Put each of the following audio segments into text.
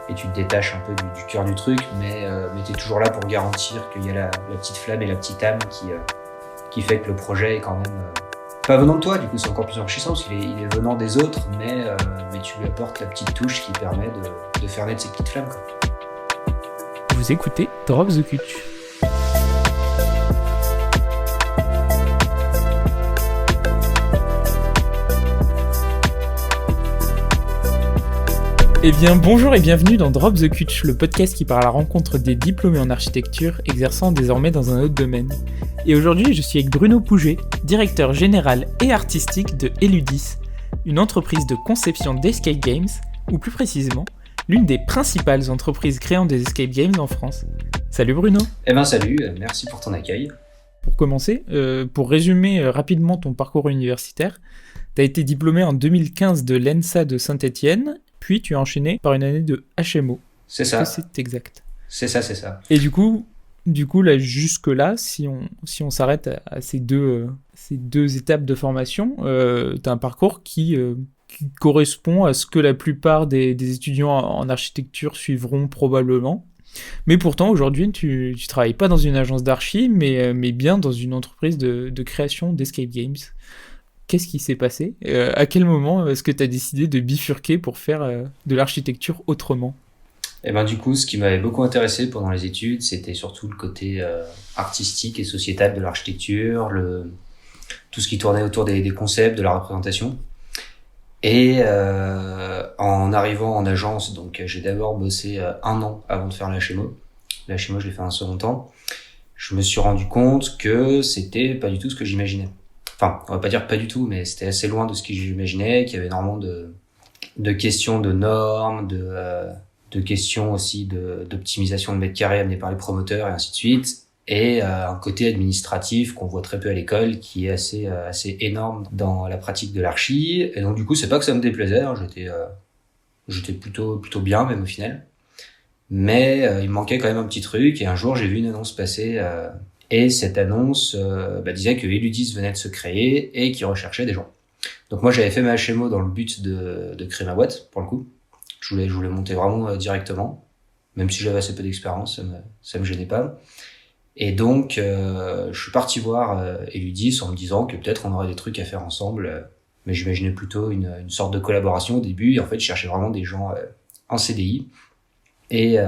et tu te détaches un peu du cœur du truc, mais tu es toujours là pour garantir qu'il y a la petite flamme et la petite âme qui fait que le projet est quand même pas venant de toi. Du coup, c'est encore plus enrichissant parce qu'il est venant des autres, mais tu lui apportes la petite touche qui permet de faire naître ces petites flammes, quoi. Vous écoutez Drop the Cutch. Eh bien, bonjour et bienvenue dans Drop the Cutch, le podcast qui part à la rencontre des diplômés en architecture exerçant désormais dans un autre domaine. Et aujourd'hui, je suis avec Bruno Pouget, directeur général et artistique de Eludis, une entreprise de conception d'escape games, ou plus précisément, l'une des principales entreprises créant des escape games en France. Salut Bruno. Eh ben salut, merci pour ton accueil. Pour commencer, pour résumer rapidement ton parcours universitaire, tu as été diplômé en 2015 de l'ENSA de Saint-Étienne, puis tu as enchaîné par une année de HMO. C'est ça. C'est exact. C'est ça. Et du coup là, jusque-là, si on s'arrête à ces deux étapes de formation, tu as un parcours qui correspond à ce que la plupart des étudiants en architecture suivront probablement. Mais pourtant, aujourd'hui, tu travailles pas dans une agence d'archi, mais bien dans une entreprise de création d'escape games. Qu'est-ce qui s'est passé ? À quel moment est-ce que tu as décidé de bifurquer pour faire de l'architecture autrement ? Et ben du coup, ce qui m'avait beaucoup intéressé pendant les études, c'était surtout le côté artistique et sociétal de l'architecture, tout ce qui tournait autour des concepts, de la représentation. Et en arrivant en agence, donc j'ai d'abord bossé 1 an avant de faire l'HMO. L'HMO, je l'ai fait un second temps. Je me suis rendu compte que c'était pas du tout ce que j'imaginais. Enfin, on va pas dire pas du tout, mais c'était assez loin de ce que j'imaginais, qu'il y avait énormément de questions de normes, de questions aussi d'optimisation de mètres carrés amenées par les promoteurs et ainsi de suite, et un côté administratif qu'on voit très peu à l'école, qui est assez énorme dans la pratique de l'archi. Et donc du coup, c'est pas que ça me déplaisait, hein, j'étais plutôt bien même au final, mais il me manquait quand même un petit truc. Et un jour, j'ai vu une annonce passer. Et cette annonce disait que Eludis venait de se créer et qu'il recherchait des gens. Donc moi, j'avais fait ma HMO dans le but de créer ma boîte, pour le coup. Je voulais monter vraiment directement, même si j'avais assez peu d'expérience, ça me gênait pas. Et donc, je suis parti voir Eludis en me disant que peut-être on aurait des trucs à faire ensemble, mais j'imaginais plutôt une sorte de collaboration au début. Et en fait, je cherchais vraiment des gens en CDI. Et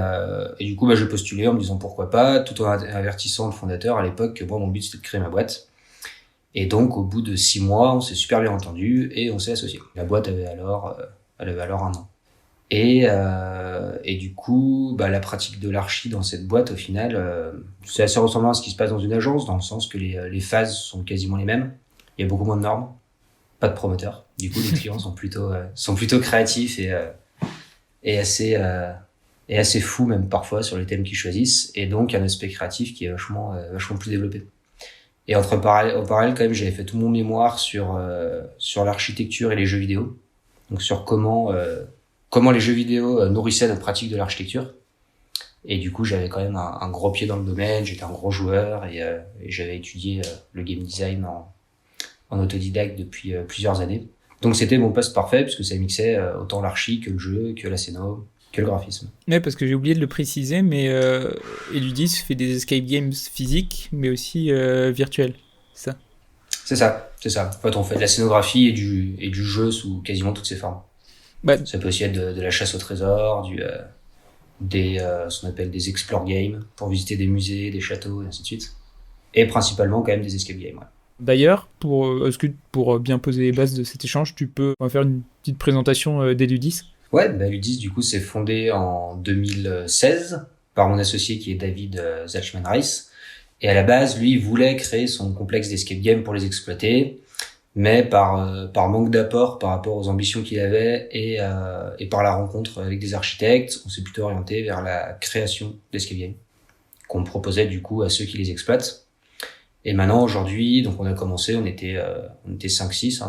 du coup, j'ai postulé en me disant pourquoi pas, tout en avertissant le fondateur à l'époque que moi, mon but, c'était de créer ma boîte. Et donc, au bout de 6 mois, on s'est super bien entendu et on s'est associés. La boîte avait alors 1 an. Et du coup, la pratique de l'archi dans cette boîte, au final, c'est assez ressemblant à ce qui se passe dans une agence, dans le sens que les phases sont quasiment les mêmes. Il y a beaucoup moins de normes, pas de promoteurs. Du coup, les clients sont plutôt créatifs et assez fous même parfois sur les thèmes qu'ils choisissent, et donc un aspect créatif qui est vachement plus développé. Et en parallèle quand même, j'avais fait tout mon mémoire sur l'architecture et les jeux vidéo, donc sur comment les jeux vidéo nourrissaient notre pratique de l'architecture. Et du coup, j'avais quand même un gros pied dans le domaine, j'étais un gros joueur et j'avais étudié le game design en autodidacte depuis plusieurs années. Donc c'était mon poste parfait puisque ça mixait autant l'archi que le jeu, que la scéno, que le graphisme. Ouais, parce que j'ai oublié de le préciser, mais Eludis fait des escape games physiques, mais aussi virtuels, c'est ça ? C'est ça. En fait, on fait de la scénographie et du jeu sous quasiment toutes ses formes. Ça peut aussi être de la chasse au trésor, ce qu'on appelle des explore games, pour visiter des musées, des châteaux, et ainsi de suite. Et principalement, quand même, des escape games, ouais. D'ailleurs, est-ce que pour bien poser les bases de cet échange, on va faire une petite présentation d'Eludis ? Ouais, Eludis, du coup, c'est fondé en 2016 par mon associé qui est David Zalchman-Rice. Et à la base, lui, il voulait créer son complexe d'escape game pour les exploiter, mais par manque d'apport par rapport aux ambitions qu'il avait et par la rencontre avec des architectes, on s'est plutôt orienté vers la création d'escape games qu'on proposait du coup à ceux qui les exploitent. Et maintenant, aujourd'hui, donc on a commencé, on était 5-6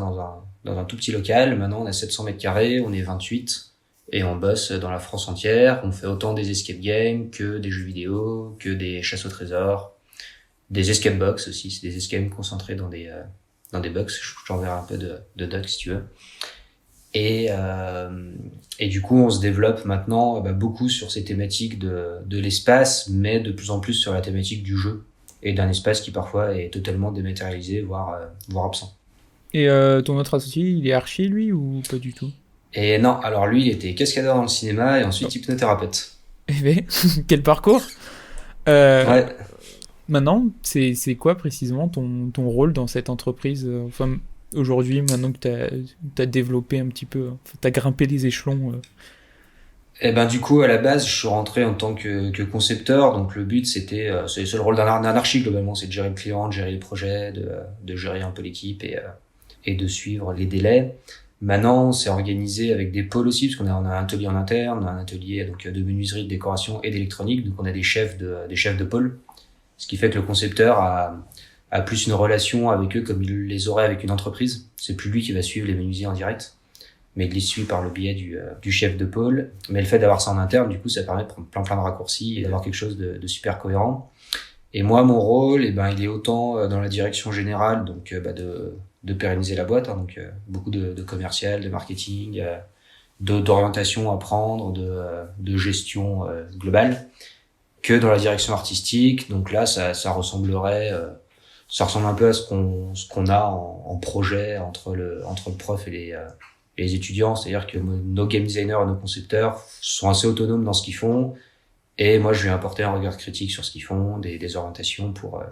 dans un tout petit local. Maintenant, on a 700 mètres carrés, on est 28. Et on bosse dans la France entière. On fait autant des escape games que des jeux vidéo, que des chasses au trésor, des escape box aussi. C'est des escape games concentrés dans des box. Je t'enverrai un peu de doc si tu veux. Et du coup, on se développe maintenant beaucoup sur ces thématiques de l'espace, mais de plus en plus sur la thématique du jeu et d'un espace qui parfois est totalement dématérialisé, voire absent. Et ton autre associé, il est archi, lui, ou pas du tout? Et non, alors lui, il était cascadeur dans le cinéma et Non. ensuite hypnothérapeute. Eh ben, quel parcours! Euh, Ouais. Maintenant, c'est quoi précisément ton rôle dans cette entreprise? Enfin, aujourd'hui, maintenant que t'as développé un petit peu, enfin, t'as grimpé les échelons. Et ben du coup, à la base, je suis rentré en tant que concepteur. Donc le but, c'est le rôle d'un anarchie globalement, c'est de gérer le client, de gérer les projets, de gérer un peu l'équipe et de suivre les délais. Maintenant, c'est organisé avec des pôles aussi, parce on a un atelier en interne, on a un atelier donc de menuiserie, de décoration et d'électronique. Donc on a des chefs de pôle, ce qui fait que le concepteur a plus une relation avec eux comme il les aurait avec une entreprise. C'est plus lui qui va suivre les menuisiers en direct, mais il les suit par le biais du chef de pôle. Mais le fait d'avoir ça en interne, du coup, ça permet de prendre plein de raccourcis et d'avoir quelque chose de super cohérent. Et moi, mon rôle, il est autant dans la direction générale, donc de pérenniser la boîte, hein, donc beaucoup de commercial, de marketing, d'orientation à prendre, de gestion globale, que dans la direction artistique. Donc là, ça ressemble un peu à ce qu'on a en projet entre le prof et les étudiants. C'est-à-dire que nos game designers et nos concepteurs sont assez autonomes dans ce qu'ils font. Et moi, je vais apporter un regard critique sur ce qu'ils font, des orientations pour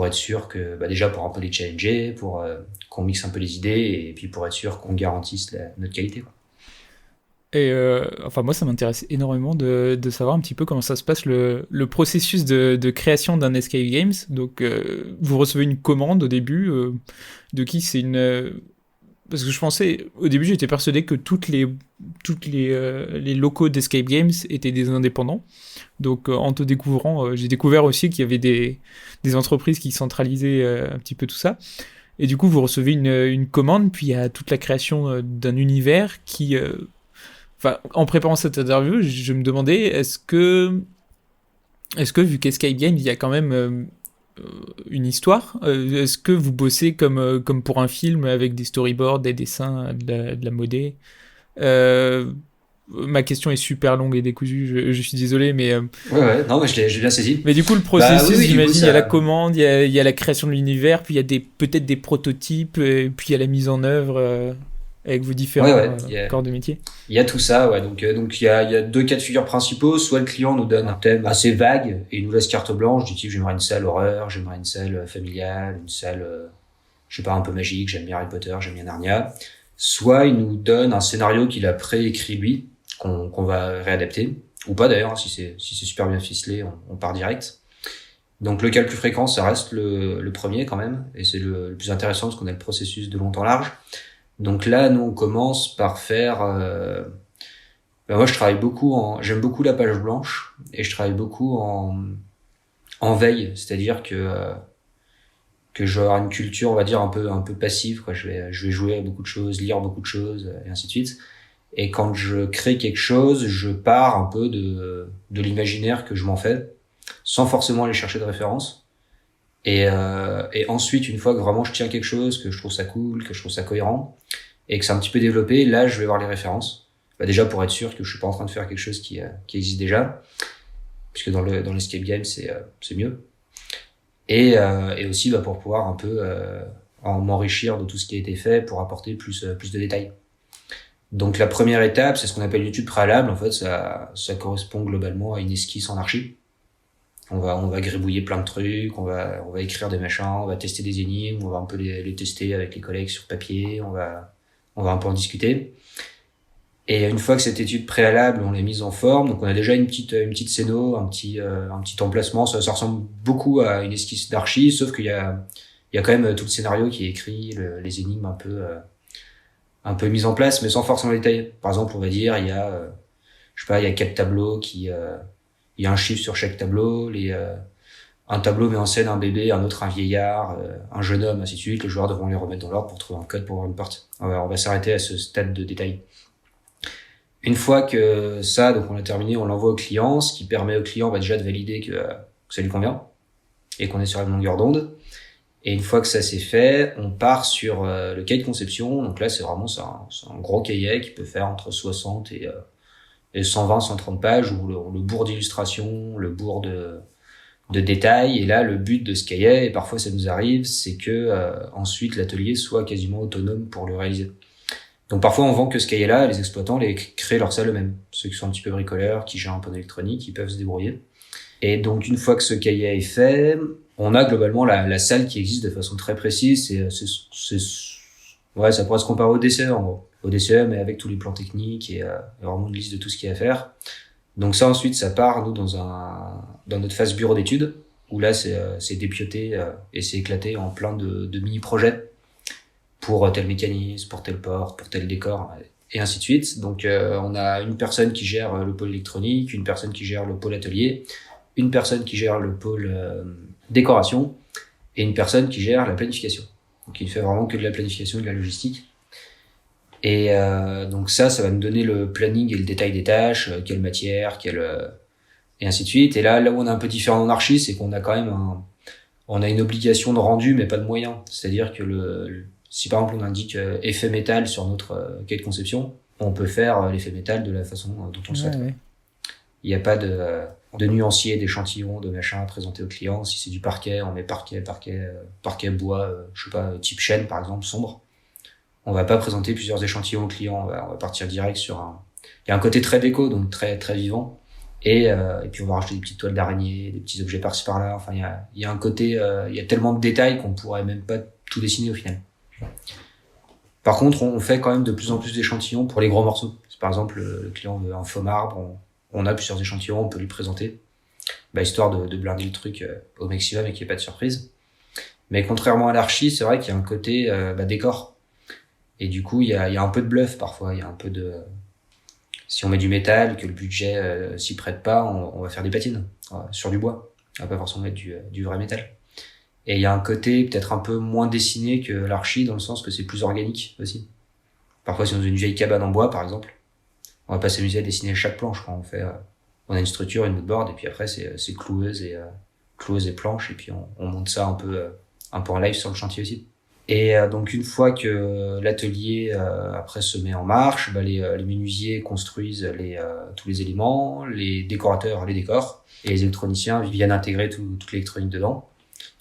être sûr que, déjà pour un peu les challenger, pour qu'on mixe un peu les idées et puis pour être sûr qu'on garantisse notre qualité, quoi. Et enfin, moi, ça m'intéresse énormément de savoir un petit peu comment ça se passe le processus de création d'un Escape Games. Donc, vous recevez une commande au début. De qui c'est une. Parce que je pensais, au début, j'étais persuadé que les locaux d'Escape Games étaient des indépendants. Donc, en te découvrant, j'ai découvert aussi qu'il y avait des entreprises qui centralisaient un petit peu tout ça. Et du coup, vous recevez une commande, puis il y a toute la création d'un univers qui. Enfin, en préparant cette interview, je me demandais, est-ce que vu qu'Escape Games, il y a quand même une histoire, est-ce que vous bossez comme pour un film avec des storyboards, des dessins, de la modé? Euh, Ma question est super longue et décousue, je suis désolé, Ouais, non, mais j'ai bien saisi. mais du coup, le Bah oui, processus, oui, du coup, j'imagine, il y a la ça, commande, il y a la création de l'univers, puis il y a peut-être des prototypes, et puis il y a la mise en œuvre avec vos différents ouais, corps de métier. il y a tout ça, ouais. Donc il y a deux cas de figure principaux. Soit le client nous donne un thème assez vague et il nous laisse carte blanche du type j'aimerais une salle horreur, j'aimerais une salle familiale, une salle, je sais pas, un peu magique, j'aime bien Harry Potter, j'aime bien Narnia. Soit il nous donne un scénario qu'il a préécrit lui, qu'on va réadapter, ou pas d'ailleurs, hein, si c'est super bien ficelé, on part direct. Donc le cas le plus fréquent, ça reste le premier quand même, et c'est le plus intéressant parce qu'on a le processus de long en large. Donc là, nous, on commence par faire. Moi, j'aime beaucoup la page blanche et je travaille beaucoup en veille, c'est-à-dire que je vais avoir une culture, on va dire un peu passive, quoi. Je vais jouer à beaucoup de choses, lire beaucoup de choses et ainsi de suite. Et quand je crée quelque chose, je pars un peu de l'imaginaire que je m'en fais, sans forcément aller chercher de références. Et ensuite, une fois que vraiment je tiens quelque chose, que je trouve ça cool, que je trouve ça cohérent, et que c'est un petit peu développé, là, je vais voir les références. Déjà pour être sûr que je suis pas en train de faire quelque chose qui existe déjà, puisque dans l'escape game, c'est mieux. Et aussi pour pouvoir un peu m'enrichir de tout ce qui a été fait pour apporter plus de détails. Donc la première étape, c'est ce qu'on appelle une étude préalable. En fait, ça correspond globalement à une esquisse en archi. On va gribouiller plein de trucs, on va écrire des machins, on va tester des énigmes, on va un peu les tester avec les collègues sur papier, on va un peu en discuter. Et une fois que cette étude préalable, on l'a mise en forme, donc on a déjà une petite scéno, un petit emplacement. Ça ressemble beaucoup à une esquisse d'archi, sauf qu'il y a quand même tout le scénario qui est écrit, les énigmes un peu mises en place, mais sans forcément les détailler. Par exemple, on va dire, il y a, je sais pas, il y a 4 tableaux il y a un chiffre sur chaque tableau, un tableau met en scène un bébé, un autre un vieillard, un jeune homme, ainsi de suite. Les joueurs devront les remettre dans l'ordre pour trouver un code pour ouvrir une porte. On va s'arrêter à ce stade de détail. Une fois que ça, donc on a terminé, on l'envoie au client, ce qui permet au client déjà de valider que ça lui convient et qu'on est sur la même longueur d'onde. Et une fois que ça c'est fait, on part sur le cahier de conception. Donc là, c'est un gros cahier qui peut faire entre 60 et 120, 130 pages, où le bourre d'illustrations, le bourre de détails. Et là, le but de ce cahier, et parfois ça nous arrive, c'est que ensuite l'atelier soit quasiment autonome pour le réaliser. Donc parfois on vend que ce cahier-là, les exploitants les créent leur salle eux-mêmes. Ceux qui sont un petit peu bricoleurs, qui gèrent un peu d'électronique, ils peuvent se débrouiller. Et donc une fois que ce cahier est fait, on a globalement la salle qui existe de façon très précise. Ouais, ça pourrait se comparer au DCE en gros. Au DCE, mais avec tous les plans techniques et vraiment une liste de tout ce qu'il y a à faire. Donc ça ensuite, ça part nous dans notre phase bureau d'études, où là c'est dépioté et c'est éclaté en plein de mini-projets pour tel mécanisme, pour telle porte, pour tel décor, et ainsi de suite. Donc on a une personne qui gère le pôle électronique, une personne qui gère le pôle atelier, une personne qui gère le pôle décoration, et une personne qui gère la planification. Donc il fait vraiment que de la planification et de la logistique. Et donc ça va nous donner le planning et le détail des tâches, quelle matière, et ainsi de suite. Et là où on est un peu différent en archi, c'est qu'on a quand même on a une obligation de rendu, mais pas de moyens. C'est-à-dire que si par exemple on indique effet métal sur notre cahier de conception, on peut faire l'effet métal de la façon dont on le souhaite. Ouais. Il n'y a pas de nuancier, d'échantillon, de machin à présenter au client. Si c'est du parquet, on met parquet bois, je sais pas, type chêne par exemple, sombre. On va pas présenter plusieurs échantillons au client. On va partir direct sur il y a un côté très déco, donc très très vivant. Et puis on va rajouter des petites toiles d'araignée, des petits objets par-ci par-là. Enfin, il y a un côté, il y a tellement de détails qu'on pourrait même pas tout dessiner au final. Par contre, on fait quand même de plus en plus d'échantillons pour les gros morceaux. Si par exemple le client veut un faux marbre, on a plusieurs échantillons, on peut lui présenter, histoire de blinder le truc au maximum et qu'il n'y ait pas de surprise. Mais contrairement à l'archi, c'est vrai qu'il y a un côté décor. Et du coup, il y a un peu de bluff parfois. Il y a un peu de, si on met du métal, que le budget s'y prête pas, on va faire des patines sur du bois. On va pas forcément mettre du vrai métal. Et il y a un côté peut-être un peu moins dessiné que l'archi, dans le sens que c'est plus organique aussi. Parfois, si on a une vieille cabane en bois, par exemple, on va pas s'amuser à dessiner chaque planche. Quand on a une structure, une moodboard, et puis après c'est cloueuse et planche, et puis on monte ça un peu en live sur le chantier aussi. Et donc une fois que l'atelier après se met en marche, les menuisiers construisent tous les éléments, les décorateurs les décorent, et les électroniciens viennent intégrer toute l'électronique dedans.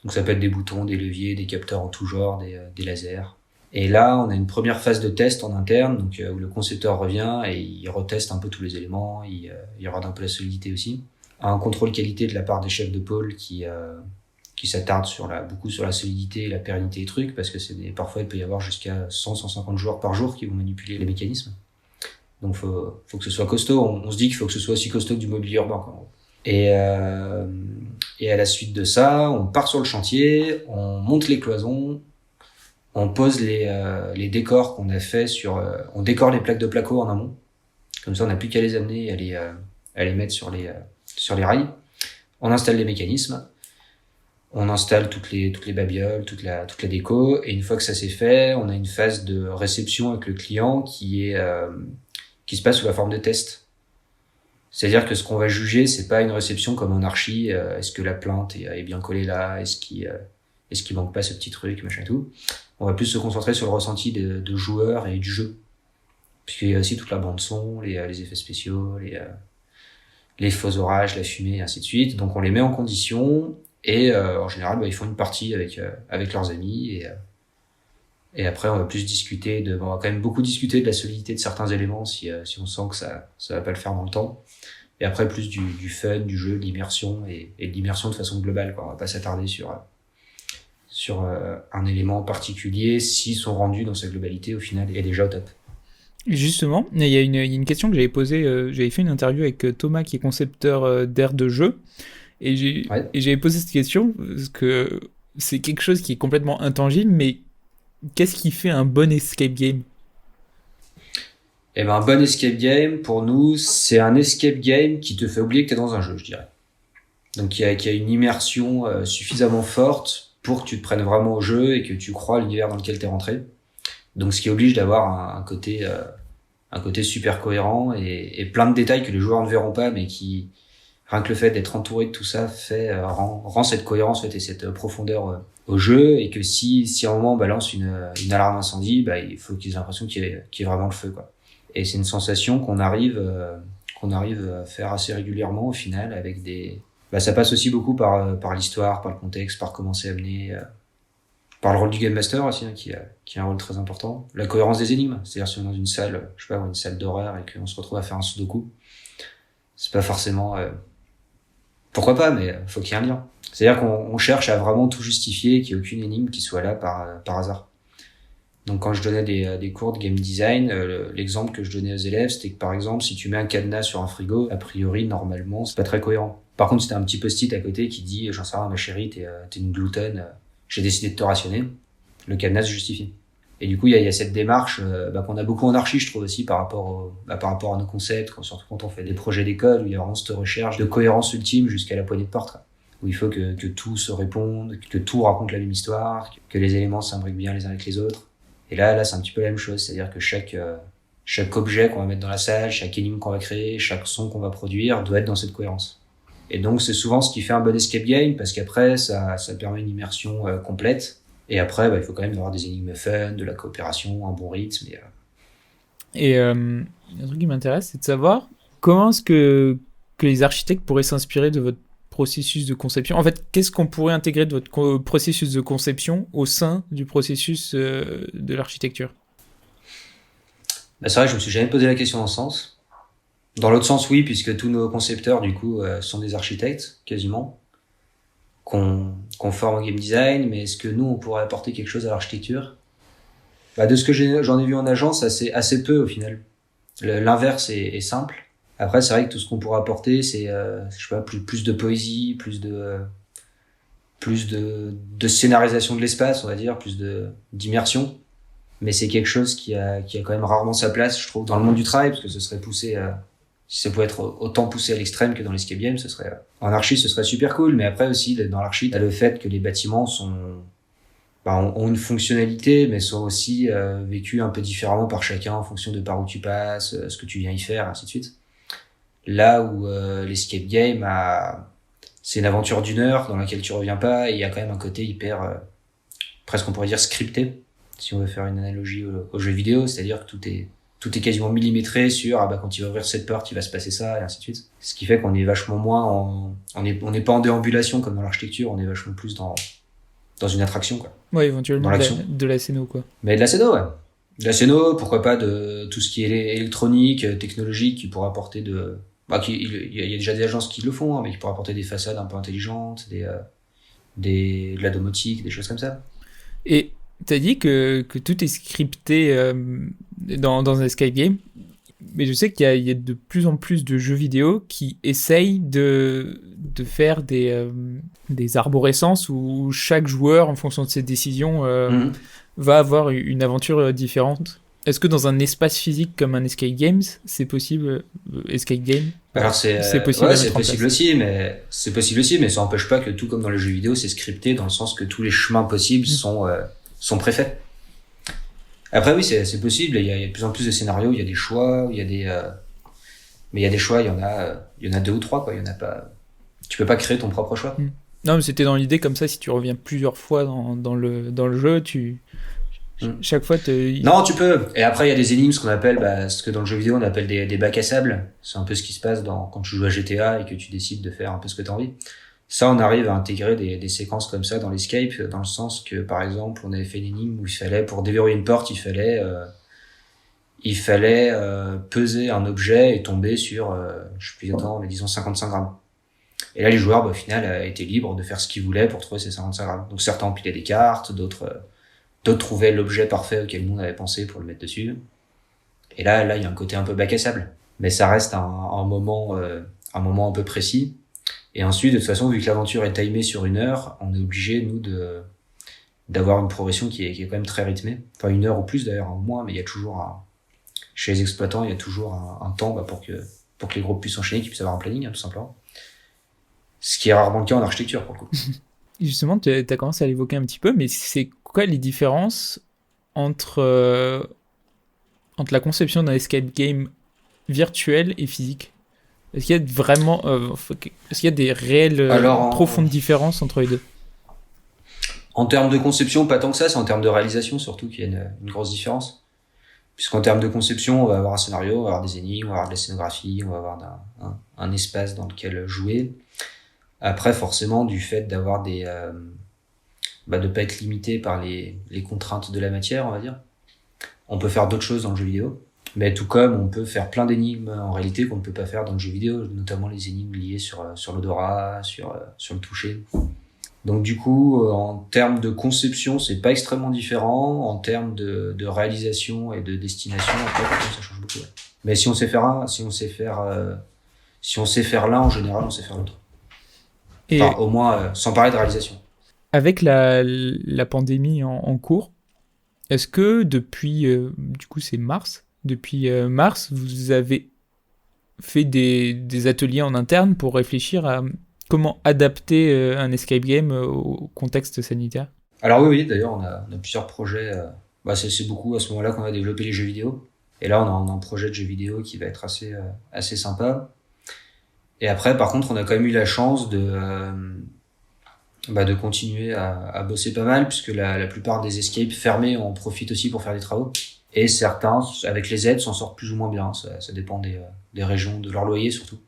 Donc ça peut être des boutons, des leviers, des capteurs en tout genre, des lasers. Et là, on a une première phase de test en interne, donc où le concepteur revient et il reteste un peu tous les éléments, il regarde un peu la solidité aussi. Un contrôle qualité de la part des chefs de pôle qui s'attardent beaucoup sur la solidité et la pérennité des trucs, parce que parfois il peut y avoir jusqu'à 100-150 joueurs par jour qui vont manipuler les mécanismes. Donc faut que ce soit costaud. On se dit qu'il faut que ce soit aussi costaud que du mobilier urbain, quoi. Et à la suite de ça, on part sur le chantier, on monte les cloisons, on pose les décors qu'on a fait on décore les plaques de placo en amont. Comme ça, on n'a plus qu'à les amener et à les mettre sur les rails. On installe les mécanismes. On installe toutes les babioles, toute la déco. Et une fois que ça c'est fait, on a une phase de réception avec le client qui se passe sous la forme de test. C'est-à-dire que ce qu'on va juger, c'est pas une réception comme en archi. Est-ce que la plinte est bien collée là? Est-ce qu'il manque pas ce petit truc, machin et tout? On va plus se concentrer sur le ressenti de joueurs et du jeu. Puisqu'il y a aussi toute la bande son, les effets spéciaux, les faux orages, la fumée, et ainsi de suite. Donc on les met en condition, et en général, ils font une partie avec leurs amis, et après on va plus discuter on va quand même beaucoup discuter de la solidité de certains éléments si on sent que ça va pas le faire dans le temps. Et après plus du fun, du jeu, de l'immersion et de l'immersion de façon globale, quoi. On va pas s'attarder sur un élément particulier si son rendu dans sa globalité au final est déjà au top. Justement, il y a une question que j'avais posée, j'avais fait une interview avec Thomas qui est concepteur d'aires de jeu, et j'avais posé cette question parce que c'est quelque chose qui est complètement intangible, mais qu'est-ce qui fait un bon escape game? Un bon escape game, pour nous, c'est un escape game qui te fait oublier que t'es dans un jeu, je dirais. Donc qui a une immersion suffisamment forte pour que tu te prennes vraiment au jeu et que tu crois à l'univers dans lequel t'es rentré. Donc ce qui oblige d'avoir un côté super cohérent et plein de détails que les joueurs ne verront pas, mais qui rien que le fait d'être entouré de tout ça rend cette cohérence et cette profondeur au jeu, et que si à un moment on balance une alarme incendie, il faut qu'ils aient l'impression qu'il y ait vraiment le feu, quoi. Et c'est une sensation qu'on arrive à faire assez régulièrement au final, avec ça passe aussi beaucoup par l'histoire, par le contexte, par comment c'est amené, par le rôle du game master aussi, hein, qui a un rôle très important. La cohérence des énigmes, c'est-à-dire si on est dans une salle, une salle d'horreur et qu'on se retrouve à faire un sudoku, c'est pas forcément pourquoi pas, mais faut qu'il y ait un lien. C'est-à-dire qu'on cherche à vraiment tout justifier, qu'il n'y ait aucune énigme qui soit là par hasard. Donc quand je donnais des cours de game design, l'exemple que je donnais aux élèves, c'était que par exemple, si tu mets un cadenas sur un frigo, a priori, normalement, c'est pas très cohérent. Par contre, si t'as un petit post-it à côté qui dit, j'en sais rien, ma chérie, t'es une gloutonne, j'ai décidé de te rationner, le cadenas se justifie. Et du coup, il y a cette démarche qu'on a beaucoup en archi, je trouve aussi, par rapport à nos concepts, surtout quand on fait des projets d'école, où il y a vraiment cette recherche de cohérence ultime jusqu'à la poignée de porte, quoi. Où il faut que tout se réponde, que tout raconte la même histoire, que les éléments s'imbriquent bien les uns avec les autres. Et là, c'est un petit peu la même chose, c'est-à-dire que chaque objet qu'on va mettre dans la salle, chaque énigme qu'on va créer, chaque son qu'on va produire doit être dans cette cohérence. Et donc, c'est souvent ce qui fait un bon escape game, parce qu'après, ça permet une immersion complète. Et après, il faut quand même avoir des énigmes fun, de la coopération, un bon rythme. Et un truc qui m'intéresse, c'est de savoir comment est-ce que les architectes pourraient s'inspirer de votre processus de conception. En fait, qu'est-ce qu'on pourrait intégrer de votre processus de conception au sein du processus de l'architecture ? C'est vrai que je me suis jamais posé la question dans ce sens. Dans l'autre sens, oui, puisque tous nos concepteurs, du coup, sont des architectes, quasiment, qu'on forme en game design. Mais est-ce que nous, on pourrait apporter quelque chose à l'architecture ? De ce que j'en ai vu en agence, assez peu au final. L'inverse est simple. Après, c'est vrai que tout ce qu'on pourrait apporter, c'est plus de poésie, plus de scénarisation de l'espace, on va dire, plus d'immersion. Mais c'est quelque chose qui a quand même rarement sa place, je trouve, dans le monde du travail, parce que ce serait poussé si ça pouvait être autant poussé à l'extrême que dans l'escape game, en archi, ce serait super cool. Mais après aussi, dans l'archi, t'as le fait que les bâtiments ont une fonctionnalité, mais sont aussi vécus un peu différemment par chacun en fonction de par où tu passes, ce que tu viens y faire, ainsi de suite. Là où l'escape game c'est une aventure d'1 heure dans laquelle tu reviens pas, et il y a quand même un côté hyper presque on pourrait dire scripté, si on veut faire une analogie au jeu vidéo, c'est-à-dire que tout est quasiment millimétré sur quand il va ouvrir cette porte, il va se passer ça, et ainsi de suite. Ce qui fait qu'on est vachement moins on n'est pas en déambulation comme dans l'architecture, on est vachement plus dans une attraction, quoi. Ouais, éventuellement de la scéno, quoi. Mais de la scéno, ouais. De la scéno, pourquoi pas de tout ce qui est électronique, technologique, qui pourra apporter il y a déjà des agences qui le font, hein, mais qui pourra apporter des façades un peu intelligentes, de la domotique, des choses comme ça. Et t'as dit que tout est scripté dans un escape game, mais je sais qu'il y a de plus en plus de jeux vidéo qui essayent de faire des arborescences où chaque joueur, en fonction de ses décisions, va avoir une aventure différente. Est-ce que dans un espace physique comme un escape game, c'est possible, escape game? Alors c'est possible. Ouais, c'est possible aussi, mais ça n'empêche pas que tout comme dans les jeux vidéo, c'est scripté dans le sens que tous les chemins possibles sont préfaits. Après oui, c'est possible. Il y a de plus en plus de scénarios, il y a des choix, mais il y a des choix, il y en a 2 ou 3, quoi. Il y en a pas. Tu peux pas créer ton propre choix. Non, mais c'était dans l'idée comme ça. Si tu reviens plusieurs fois dans le jeu, chaque fois Non, tu peux. Et après il y a des énigmes, ce qu'on appelle ce que dans le jeu vidéo on appelle des bacs à sable. C'est un peu ce qui se passe quand tu joues à GTA et que tu décides de faire un peu ce que tu as envie. Ça, on arrive à intégrer des séquences comme ça dans l'escape, dans le sens que par exemple on avait fait une énigme où pour déverrouiller une porte, il fallait peser un objet et tomber sur je sais plus exactement, mais disons 55 grammes. Et là les joueurs au final étaient libres de faire ce qu'ils voulaient pour trouver ces 55 grammes. Donc certains empilaient des cartes, d'autres trouvaient l'objet parfait auquel nous on avait pensé pour le mettre dessus. Et là, il y a un côté un peu bac à sable. Mais ça reste un moment un peu précis. Et ensuite, de toute façon, vu que l'aventure est timée sur 1 heure, on est obligé, nous, d'avoir une progression qui est quand même très rythmée. Enfin, 1 heure ou plus d'ailleurs, au moins, mais il y a toujours chez les exploitants, il y a toujours un temps pour que les groupes puissent enchaîner, qu'ils puissent avoir un planning, tout simplement. Ce qui est rarement le cas en architecture, pour le coup. Justement, tu as commencé à l'évoquer un petit peu, mais c'est quoi les différences entre la conception d'un escape game virtuel et physique? Est-ce qu'il y a vraiment, est-ce qu'il y a des réelles Alors, profondes différences entre les deux? en termes de conception, pas tant que ça, c'est en termes de réalisation surtout qu'il y a une grosse différence. Puisqu'en termes de conception, on va avoir un scénario, on va avoir des énigmes, on va avoir de la scénographie, on va avoir un espace dans lequel jouer. Après, forcément, du fait d'avoir de pas être limité par les contraintes de la matière, on va dire, on peut faire d'autres choses dans le jeu vidéo. Mais tout comme on peut faire plein d'énigmes en réalité qu'on ne peut pas faire dans le jeu vidéo, notamment les énigmes liées sur l'odorat, sur le toucher. Donc du coup, en termes de conception, c'est pas extrêmement différent. En termes de réalisation et de destination, après, par contre, ça change beaucoup. Ouais. Mais si on sait faire l'un, en général, on sait faire l'autre. Et Enfin, au moins, sans parler de réalisation. avec la pandémie en cours, est-ce que depuis, du coup c'est mars, depuis mars, vous avez fait des ateliers en interne pour réfléchir à comment adapter un escape game au contexte sanitaire? Alors oui, d'ailleurs, on a plusieurs projets. C'est beaucoup à ce moment-là qu'on a développé les jeux vidéo. Et là, on a un projet de jeu vidéo qui va être assez sympa. Et après, par contre, on a quand même eu la chance de continuer à bosser pas mal, puisque la plupart des escapes fermés en profitent aussi pour faire des travaux. Et certains, avec les aides, s'en sortent plus ou moins bien. Ça dépend des régions, de leur loyer surtout.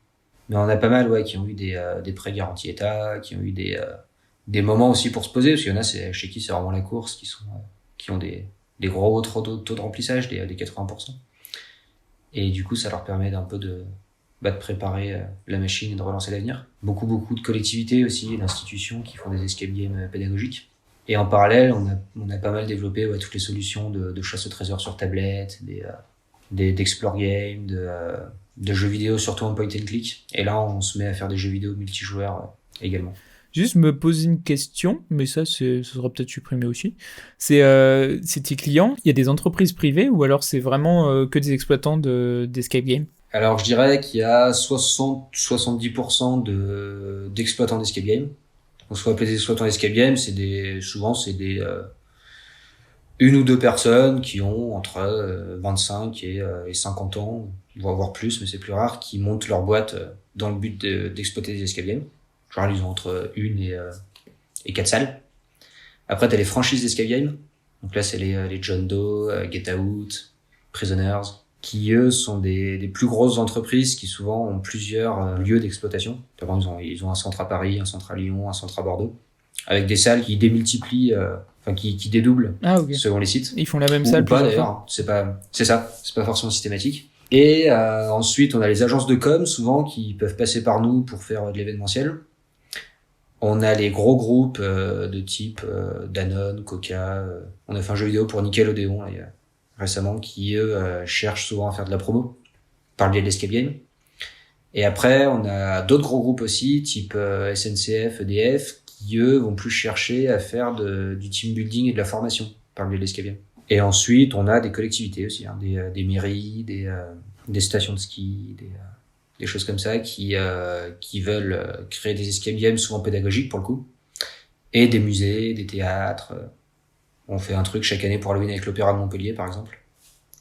Mais on a pas mal, qui ont eu des prêts garantis État, qui ont eu des moments aussi pour se poser, parce qu'il y en a chez qui c'est vraiment la course, qui ont des gros taux de remplissage, des 80%. Et du coup, ça leur permet d'un peu de préparer la machine et de relancer l'avenir. Beaucoup de collectivités aussi et d'institutions qui font des escape games pédagogiques. Et en parallèle, on a pas mal développé toutes les solutions de chasse au trésor sur tablette, d'explore game, de jeux vidéo surtout en point and click. Et là, on se met à faire des jeux vidéo multijoueurs également. Juste me poser une question, mais ça sera peut-être supprimé aussi. C'est tes clients, il y a des entreprises privées ou alors c'est vraiment que des exploitants d'escape game? Alors, je dirais qu'il y a 60-70% d'exploitants d'escape game. Donc, ce qu'on appelle des exploitants d'escape game, souvent une ou deux personnes qui ont entre 25 et 50 ans, voire plus, mais c'est plus rare, qui montent leur boîte dans le but d'exploiter des escape games. Genre, ils ont entre 1 et 4 salles. Après, t'as les franchises d'escape game. Donc là, c'est les John Doe, Get Out, Prisoners, qui eux sont des plus grosses entreprises qui souvent ont plusieurs lieux d'exploitation. Par exemple, ils ont un centre à Paris, un centre à Lyon, un centre à Bordeaux, avec des salles qui démultiplient, qui dédoublent selon les sites. Ils font la même salle ou pas d'ailleurs. C'est pas forcément systématique. Et ensuite, on a les agences de com souvent qui peuvent passer par nous pour faire de l'événementiel. On a les gros groupes de type Danone, Coca. On a fait un jeu vidéo pour Nickelodeon là, récemment qui eux cherchent souvent à faire de la promo par le biais de l'escape game. Et après, on a d'autres gros groupes aussi, type SNCF, EDF, qui eux vont plus chercher à faire du team building et de la formation par le biais de l'escape game. Et ensuite, on a des collectivités aussi, des mairies, des stations de ski, des choses comme ça qui veulent créer des escape games souvent pédagogiques pour le coup, et des musées, des théâtres. On fait un truc chaque année pour Halloween avec l'Opéra de Montpellier par exemple.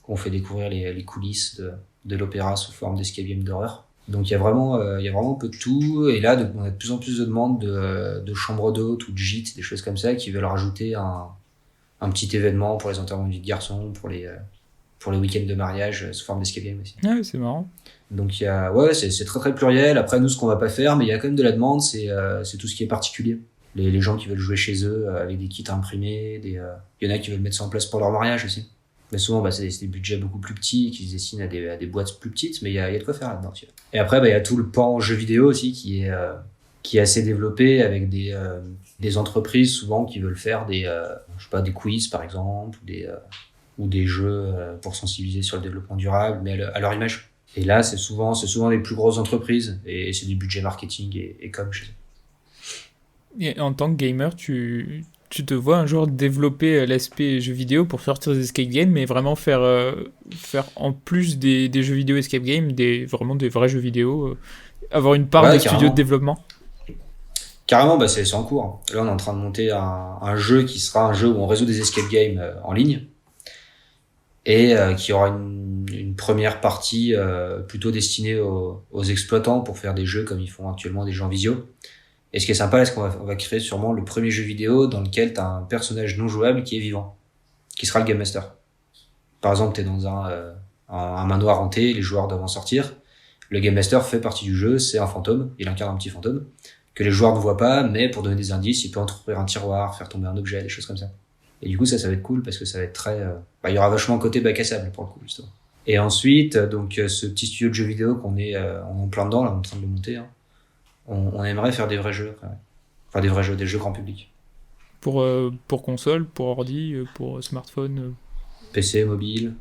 On fait découvrir les coulisses de l'opéra sous forme d'escape game d'horreur. Donc il y a vraiment un peu de tout, et là on a de plus en plus de demandes de chambres d'hôtes ou de gîtes, des choses comme ça, qui veulent rajouter un petit événement pour les enterrements de vie de garçons, pour les week-ends de mariage sous forme d'escape game aussi. Ah, c'est marrant. Donc c'est très très pluriel. Après nous, ce qu'on va pas faire, mais il y a quand même de la demande, c'est tout ce qui est particulier. Les gens qui veulent jouer chez eux avec des kits imprimés, il y en a qui veulent mettre ça en place pour leur mariage aussi. Mais souvent c'est des budgets beaucoup plus petits qui se destinent à des boîtes plus petites, mais il y a de quoi faire là-dedans. Et après il y a tout le pan jeu vidéo aussi qui est assez développé, avec des entreprises souvent qui veulent faire des quiz par exemple, ou des jeux pour sensibiliser sur le développement durable, mais à leur image. Et là, c'est souvent les plus grosses entreprises, et c'est du budget marketing et com chez eux. Et en tant que gamer, tu te vois un jour développer l'aspect jeux vidéo pour sortir des escape games, mais vraiment faire en plus des jeux vidéo escape games, vraiment des vrais jeux vidéo, avoir une part des studios de développement? Carrément, c'est en cours. Là, on est en train de monter un jeu qui sera un jeu où on résout des escape games en ligne. et qui aura une première partie plutôt destinée aux exploitants pour faire des jeux comme ils font actuellement des jeux en visio. Et ce qui est sympa, c'est qu'on va créer sûrement le premier jeu vidéo dans lequel tu as un personnage non jouable qui est vivant, qui sera le Game Master. Par exemple, tu es dans un manoir hanté, les joueurs doivent en sortir. Le Game Master fait partie du jeu, c'est un fantôme, il incarne un petit fantôme, que les joueurs ne voient pas, mais pour donner des indices, il peut entreouvrir un tiroir, faire tomber un objet, des choses comme ça. Et du coup, ça va être cool parce que ça va être très... il y aura vachement un côté bac à sable pour le coup, justement. Et ensuite, donc ce petit studio de jeux vidéo qu'on est en plein dedans, là, on est en train de le monter, hein, on aimerait faire des vrais jeux après. Enfin, des vrais jeux, des jeux grand public. Pour console, pour ordi, pour smartphone PC, mobile,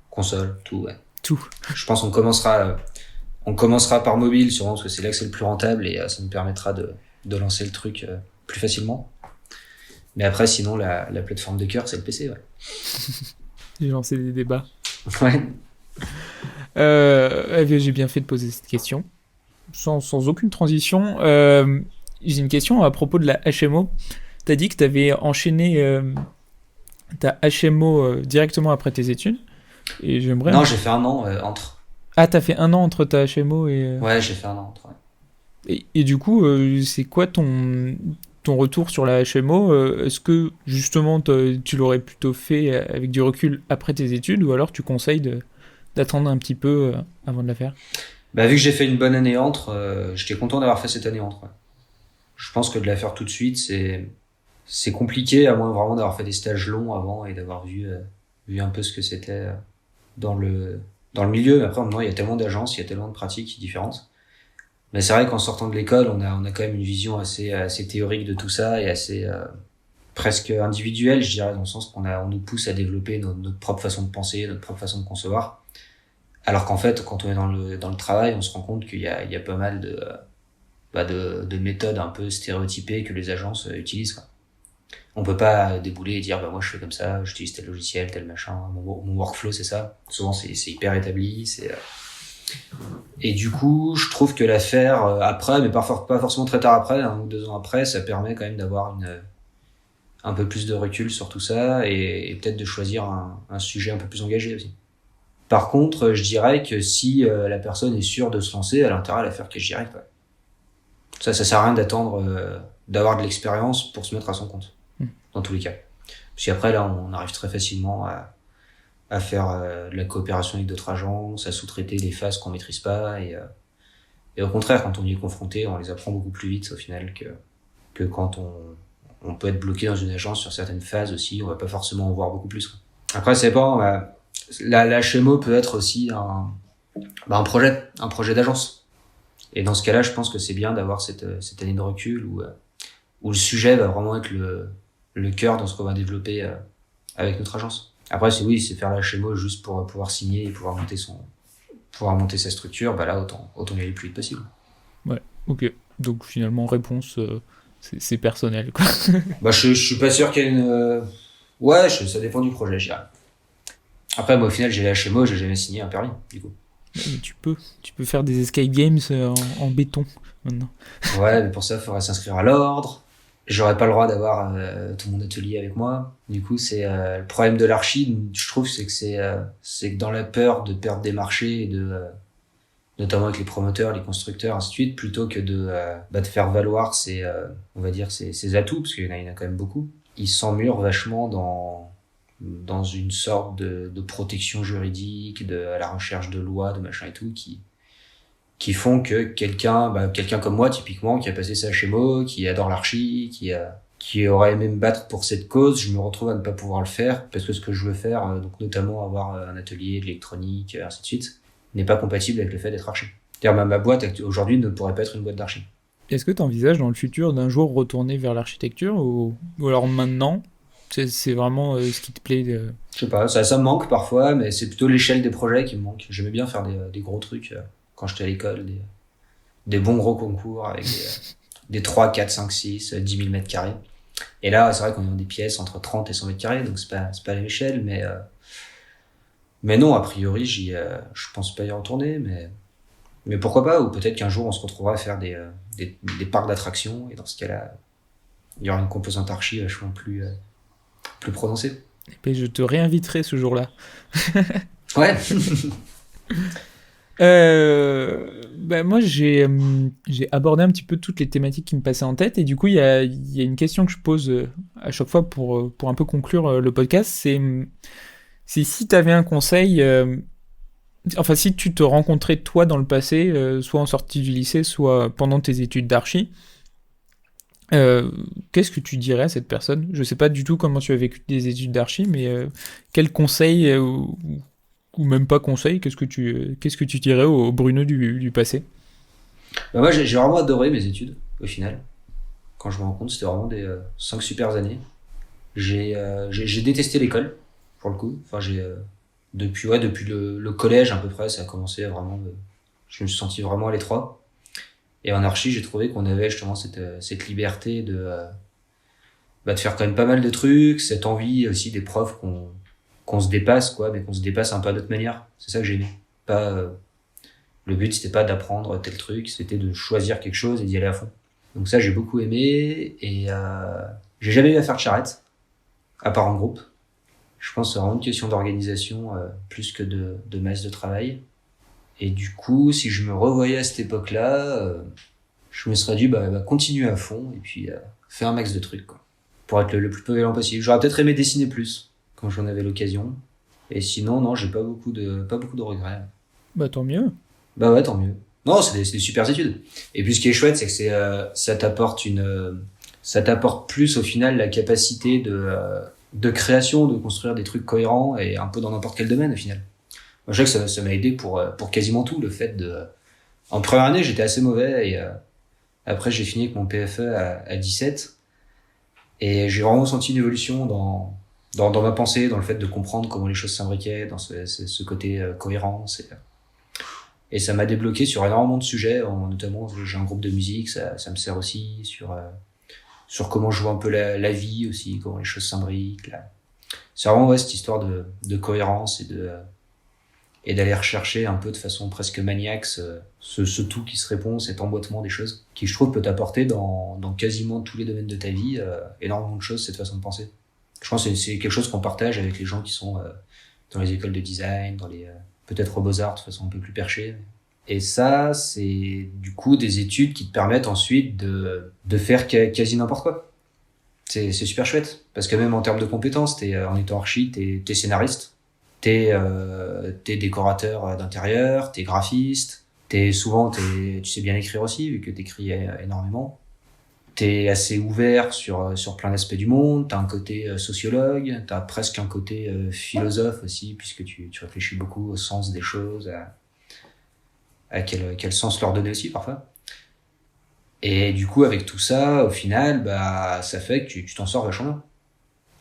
console, tout, ouais. Tout. Je pense qu'on commencera par mobile, sûrement, parce que c'est là que c'est le plus rentable et ça nous permettra de lancer le truc plus facilement. Mais après, sinon, la plateforme de cœur, c'est le PC, ouais. J'ai lancé des débats. Ouais. J'ai bien fait de poser cette question. Sans aucune transition. J'ai une question à propos de la HMO. T'as dit que t'avais enchaîné ta HMO directement après tes études. Et j'aimerais... Non, j'ai fait un an entre. Ah, t'as fait un an entre ta HMO et... Ouais, j'ai fait un an entre, ouais. Et du coup, c'est quoi ton retour sur la HMO? Est-ce que, justement, tu l'aurais plutôt fait avec du recul après tes études, ou alors tu conseilles d'attendre un petit peu avant de la faire? Bah, vu que j'ai fait une bonne année entre, j'étais content d'avoir fait cette année entre, ouais. Je pense que de la faire tout de suite, c'est compliqué, à moins vraiment d'avoir fait des stages longs avant et d'avoir vu un peu ce que c'était dans le milieu. Mais après, maintenant, il y a tellement d'agences, il y a tellement de pratiques différentes. Mais c'est vrai qu'en sortant de l'école, on a quand même une vision assez théorique de tout ça et assez presque individuelle, je dirais, dans le sens on nous pousse à développer notre propre façon de penser, notre propre façon de concevoir. Alors qu'en fait, quand on est dans le travail, on se rend compte qu'il y a pas mal de méthodes un peu stéréotypées que les agences utilisent, quoi. On peut pas débouler et dire moi je fais comme ça, j'utilise tel logiciel, tel machin, mon workflow c'est ça. Souvent c'est hyper établi, et du coup je trouve que la faire après, mais pas forcément très tard après, 1 ou 2 ans après, ça permet quand même d'avoir un peu plus de recul sur tout ça et peut-être de choisir un sujet un peu plus engagé aussi. Par contre, je dirais que si la personne est sûre de se lancer, elle a intérêt à la faire cash direct, ouais. Ça sert à rien d'attendre d'avoir de l'expérience pour se mettre à son compte. Dans tous les cas. Parce qu'après, là, on arrive très facilement à faire de la coopération avec d'autres agences, à sous-traiter des phases qu'on maîtrise pas, et au contraire, quand on y est confronté, on les apprend beaucoup plus vite, au final, que quand on peut être bloqué dans une agence sur certaines phases aussi, on va pas forcément en voir beaucoup plus, quoi. Après, c'est pas, la HMO peut être aussi un projet d'agence. Et dans ce cas-là, je pense que c'est bien d'avoir cette année de recul où le sujet va vraiment être le cœur dans ce qu'on va développer avec notre agence. Après, c'est faire la HMO juste pour pouvoir signer et pouvoir monter sa structure, bah là, autant y aller le plus vite possible. Ouais, ok. Donc finalement, réponse, c'est personnel, quoi. Bah, je suis pas sûr qu'il y ait une... Ouais, ça dépend du projet, je dirais. Après, moi, au final, j'ai la HMO, j'ai jamais signé un permis, du coup. Mais tu peux faire des escape games en béton, maintenant. Ouais, mais pour ça, il faudrait s'inscrire à l'ordre. J'aurais pas le droit d'avoir tout mon atelier avec moi. Du coup, c'est le problème de l'archi, je trouve, c'est que dans la peur de perdre des marchés et notamment avec les promoteurs, les constructeurs, ainsi de suite, plutôt que de faire valoir ses atouts, parce qu'il y en a quand même beaucoup. Ils s'emmurent vachement dans une sorte de protection juridique, à la recherche de lois, de machin et tout, qui font que quelqu'un comme moi, typiquement, qui a passé sa HMO, qui adore l'archi, qui aurait aimé me battre pour cette cause, je me retrouve à ne pas pouvoir le faire, parce que ce que je veux faire, donc notamment avoir un atelier d'électronique, ainsi de suite, n'est pas compatible avec le fait d'être archi. C'est-à-dire, ma boîte, aujourd'hui, ne pourrait pas être une boîte d'archi. Est-ce que tu envisages dans le futur d'un jour retourner vers l'architecture, ou alors maintenant, c'est vraiment ce qui te plaît Je sais pas, ça me manque parfois, mais c'est plutôt l'échelle des projets qui me manque. J'aimais bien faire des gros trucs quand j'étais à l'école, des bons gros concours avec des 3, 4, 5, 6, 10 000 mètres carrés. Et là, c'est vrai qu'on est dans des pièces entre 30 et 100 mètres carrés, donc c'est pas à l'échelle, mais non, a priori, je pense pas y retourner, mais pourquoi pas, ou peut-être qu'un jour on se retrouvera à faire des parcs d'attractions, et dans ce cas-là, il y aura une composante archi vachement plus prononcée. Et je te réinviterai ce jour-là. Ouais. Moi, j'ai abordé un petit peu toutes les thématiques qui me passaient en tête, et du coup, il y a une question que je pose à chaque fois pour un peu conclure le podcast, c'est si tu avais un conseil, enfin, si tu te rencontrais toi dans le passé, soit en sortie du lycée, soit pendant tes études d'archi, qu'est-ce que tu dirais à cette personne? Je sais pas du tout comment tu as vécu des études d'archi, mais quel conseil ou même pas conseil, qu'est-ce que tu dirais au Bruno du passé? Bah, moi, j'ai vraiment adoré mes études, au final. Quand je me rends compte, c'était vraiment des 5 super années. J'ai détesté l'école, pour le coup. Enfin, depuis le collège, à peu près, ça a commencé à vraiment, je me suis senti vraiment à l'étroit. Et en archi, j'ai trouvé qu'on avait justement cette liberté de faire quand même pas mal de trucs, cette envie aussi des profs qu'on se dépasse, quoi, mais qu'on se dépasse un peu à notre manière. C'est ça que j'ai aimé. Pas, le but, c'était pas d'apprendre tel truc, c'était de choisir quelque chose et d'y aller à fond. Donc ça, j'ai beaucoup aimé, et j'ai jamais eu à faire de charrette, à part en groupe. Je pense que c'est vraiment une question d'organisation, plus que de masse de travail. Et du coup, si je me revoyais à cette époque-là, je me serais dit, continuer à fond, et puis faire un max de trucs, quoi, pour être le plus polyvalent possible. J'aurais peut-être aimé dessiner plus, quand j'en avais l'occasion. Et sinon, non, j'ai pas beaucoup de regrets. Bah tant mieux. Bah ouais, tant mieux. Non, c'est des super études. Et puis ce qui est chouette, c'est que ça t'apporte plus au final la capacité de création, de construire des trucs cohérents, et un peu dans n'importe quel domaine au final. Moi, je sais que ça m'a aidé pour quasiment tout, le fait en première année, j'étais assez mauvais, et après j'ai fini avec mon PFE à 17, et j'ai vraiment senti une évolution dans ma pensée, dans le fait de comprendre comment les choses s'imbriquaient, dans ce côté cohérence, et ça m'a débloqué sur énormément de sujets, notamment j'ai un groupe de musique, ça me sert aussi sur comment je vois un peu la vie aussi, comment les choses s'imbriquent. Là. C'est vraiment cette histoire de cohérence et d'aller rechercher un peu de façon presque maniaque ce tout qui se répond, cet emboîtement des choses, qui je trouve peut t'apporter dans quasiment tous les domaines de ta vie énormément de choses, cette façon de penser. Je pense que c'est quelque chose qu'on partage avec les gens qui sont dans les écoles de design, dans les peut-être aux Beaux-Arts de façon un peu plus perchée. Et ça, c'est du coup des études qui te permettent ensuite de faire quasi n'importe quoi. C'est super chouette, parce que même en termes de compétences, en étant archi, t'es scénariste, t'es décorateur d'intérieur, t'es graphiste, tu sais bien écrire aussi, vu que t'écris énormément. T'es assez ouvert sur plein d'aspects du monde, t'as un côté sociologue, t'as presque un côté philosophe aussi, puisque tu réfléchis beaucoup au sens des choses, à quel sens leur donner aussi parfois. Et du coup, avec tout ça, au final, ça fait que tu t'en sors vachement bien.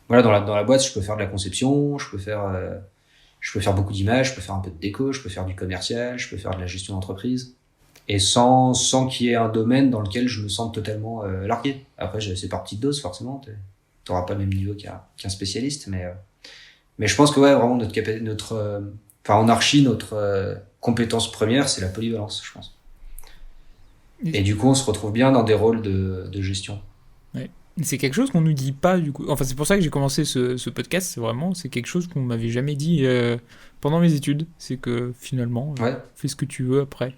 Voilà, dans la boîte, je peux faire de la conception, je peux faire beaucoup d'images, je peux faire un peu de déco, je peux faire du commercial, je peux faire de la gestion d'entreprise. Et sans qu'il y ait un domaine dans lequel je me sente totalement largué. Après, c'est par petite dose, forcément. T'auras pas le même niveau qu'un spécialiste, mais je pense que ouais, vraiment en archi, notre compétence première, c'est la polyvalence, je pense. Et du coup, on se retrouve bien dans des rôles de gestion. Ouais. C'est quelque chose qu'on nous dit pas, du coup. Enfin, c'est pour ça que j'ai commencé ce podcast. C'est quelque chose qu'on m'avait jamais dit pendant mes études. C'est que finalement, fais ce que tu veux après.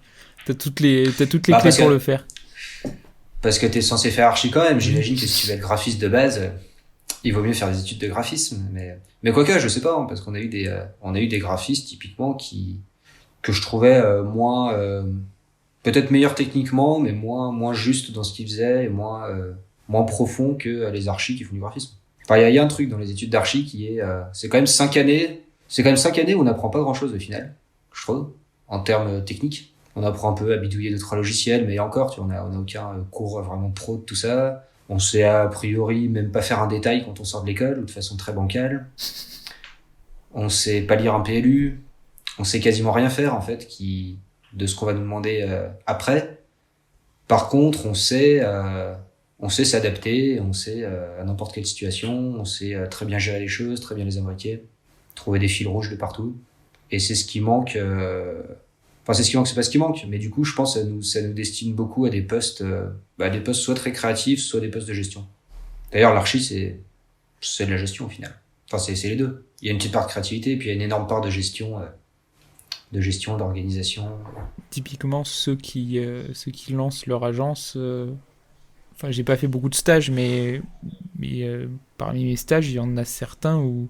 T'as toutes les clés pour le faire. Parce que t'es censé faire archi quand même. J'imagine que si tu veux être graphiste de base, il vaut mieux faire des études de graphisme. Mais quoique, je sais pas, hein, parce qu'on a eu des graphistes typiquement que je trouvais moins peut-être meilleurs techniquement, mais moins juste dans ce qu'ils faisaient, et moins profond que les archis qui font du graphisme. Enfin, il y a un truc dans les études d'archi qui est c'est quand même 5 années. C'est quand même 5 années où on n'apprend pas grand-chose au final, je trouve, en termes techniques. On apprend un peu à bidouiller 2-3 logiciels, mais encore, on a aucun cours vraiment pro de tout ça. On sait a priori même pas faire un détail quand on sort de l'école, ou de façon très bancale. On sait pas lire un PLU. On sait quasiment rien faire, en fait, de ce qu'on va nous demander après. Par contre, on sait s'adapter, on sait à n'importe quelle situation, on sait très bien gérer les choses, très bien les imbriquer, trouver des fils rouges de partout. Et c'est ce qui manque. C'est ce qui manque, c'est pas ce qui manque, mais du coup, je pense que ça nous destine beaucoup à des postes soit très créatifs, soit des postes de gestion. D'ailleurs, l'archi, c'est de la gestion au final. Enfin, c'est les deux. Il y a une petite part de créativité, et puis il y a une énorme part de gestion, d'organisation. Typiquement, ceux qui lancent leur agence, enfin, j'ai pas fait beaucoup de stages, mais parmi mes stages, il y en a certains où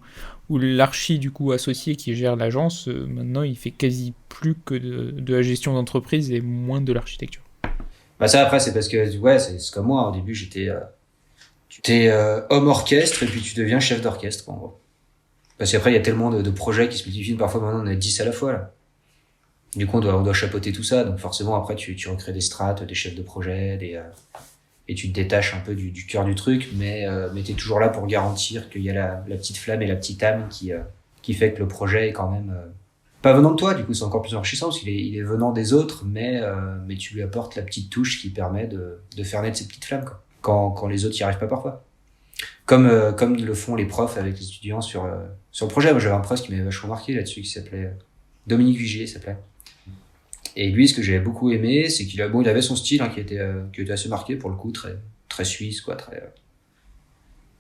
l'archi, du coup, associé qui gère l'agence, maintenant, il fait quasi plus que de la gestion d'entreprise et moins de l'architecture. Bah ça, après, c'est parce que, ouais, c'est comme moi. Au début, t'es homme orchestre, et puis tu deviens chef d'orchestre, en gros. Parce qu'après, il y a tellement de projets qui se multiplient. Parfois, maintenant, on est 10 à la fois, là. Du coup, on doit chapeauter tout ça. Donc, forcément, après, tu recrées des strates, des chefs de projet, et tu te détaches un peu du cœur du truc, mais t'es toujours là pour garantir qu'il y a la petite flamme et la petite âme qui fait que le projet est quand même pas venant de toi. Du coup, c'est encore plus enrichissant parce qu'il est venant des autres, mais tu lui apportes la petite touche qui permet de faire naître cette petite flamme, quoi. Quand les autres y arrivent pas parfois. Comme le font les profs avec les étudiants sur le projet. Moi, j'avais un prof qui m'avait vachement marqué là-dessus, qui s'appelait Dominique Vigier, il s'appelait. Et lui, ce que j'avais beaucoup aimé, c'est il avait son style, qui était assez marqué pour le coup, très très suisse, quoi,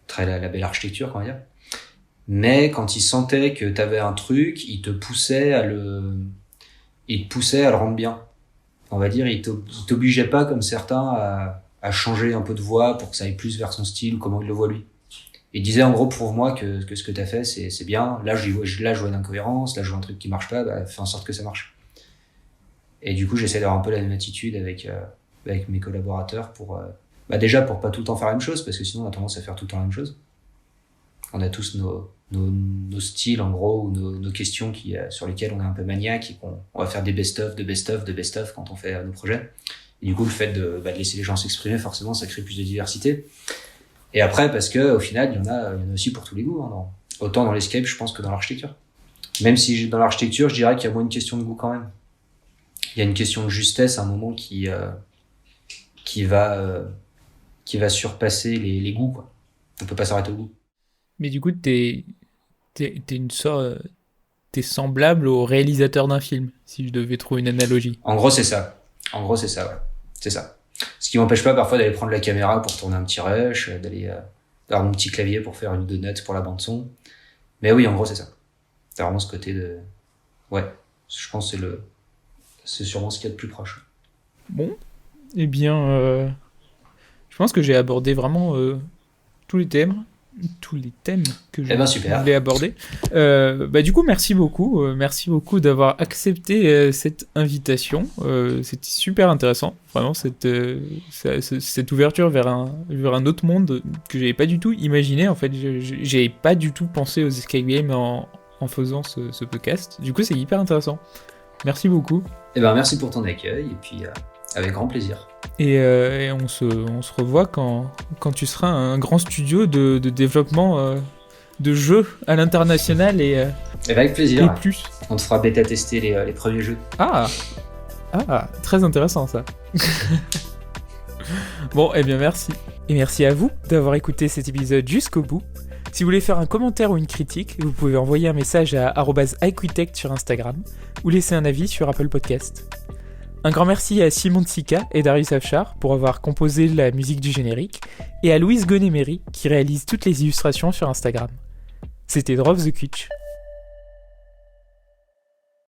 très la belle architecture, comment dire. Mais quand il sentait que t'avais un truc, il te poussait à le rendre bien. On va dire, il t'obligeait pas comme certains à changer un peu de voix pour que ça aille plus vers son style ou comment il le voit lui. Il disait en gros, prouve-moi que ce que t'as fait c'est bien. Là je vois une incohérence, là je vois un truc qui marche pas, fais en sorte que ça marche. Et du coup, j'essaie d'avoir un peu la même attitude avec mes collaborateurs déjà pour pas tout le temps faire la même chose, parce que sinon on a tendance à faire tout le temps la même chose. On a tous nos styles, en gros, ou nos questions sur lesquelles on est un peu maniaque et on va faire des best-of, de best-of, de best-of quand on fait nos projets. Et du coup, le fait de laisser les gens s'exprimer, forcément, ça crée plus de diversité. Et après, parce que au final, il y en a aussi pour tous les goûts, autant dans l'escape, je pense, que dans l'architecture. Même si dans l'architecture, je dirais qu'il y a moins une question de goût quand même. Il y a une question de justesse à un moment qui va surpasser les goûts, quoi. On peut pas s'arrêter au goût. Mais du coup, t'es une sorte, t'es semblable au réalisateur d'un film, si je devais trouver une analogie. En gros, c'est ça, ouais. C'est ça. Ce qui m'empêche pas parfois d'aller prendre la caméra pour tourner un petit rush, d'aller avoir mon petit clavier pour faire une ou deux notes pour la bande son. Mais oui, en gros, c'est ça. C'est vraiment ce côté de... Ouais, je pense que c'est sûrement ce qu'il y a de plus proche. Bon, eh bien, je pense que j'ai abordé vraiment tous les thèmes que je voulais aborder. Du coup, merci beaucoup d'avoir accepté cette invitation. C'était super intéressant, vraiment cette ouverture vers un autre monde que j'avais pas du tout imaginé. En fait, j'avais pas du tout pensé aux escape games en faisant ce podcast. Du coup, c'est hyper intéressant. Merci beaucoup. Merci pour ton accueil et puis avec grand plaisir. Et on se revoit quand tu seras un grand studio de développement de jeux à l'international et avec plaisir. Et plus. On te fera bêta tester les premiers jeux. Ah, très intéressant ça. Bon, merci. Et merci à vous d'avoir écouté cet épisode jusqu'au bout. Si vous voulez faire un commentaire ou une critique, vous pouvez envoyer un message à @iquitect sur Instagram ou laisser un avis sur Apple Podcast. Un grand merci à Simon Tsika et Darius Afshar pour avoir composé la musique du générique et à Louise Gonéméry qui réalise toutes les illustrations sur Instagram. C'était Drop the Kutch.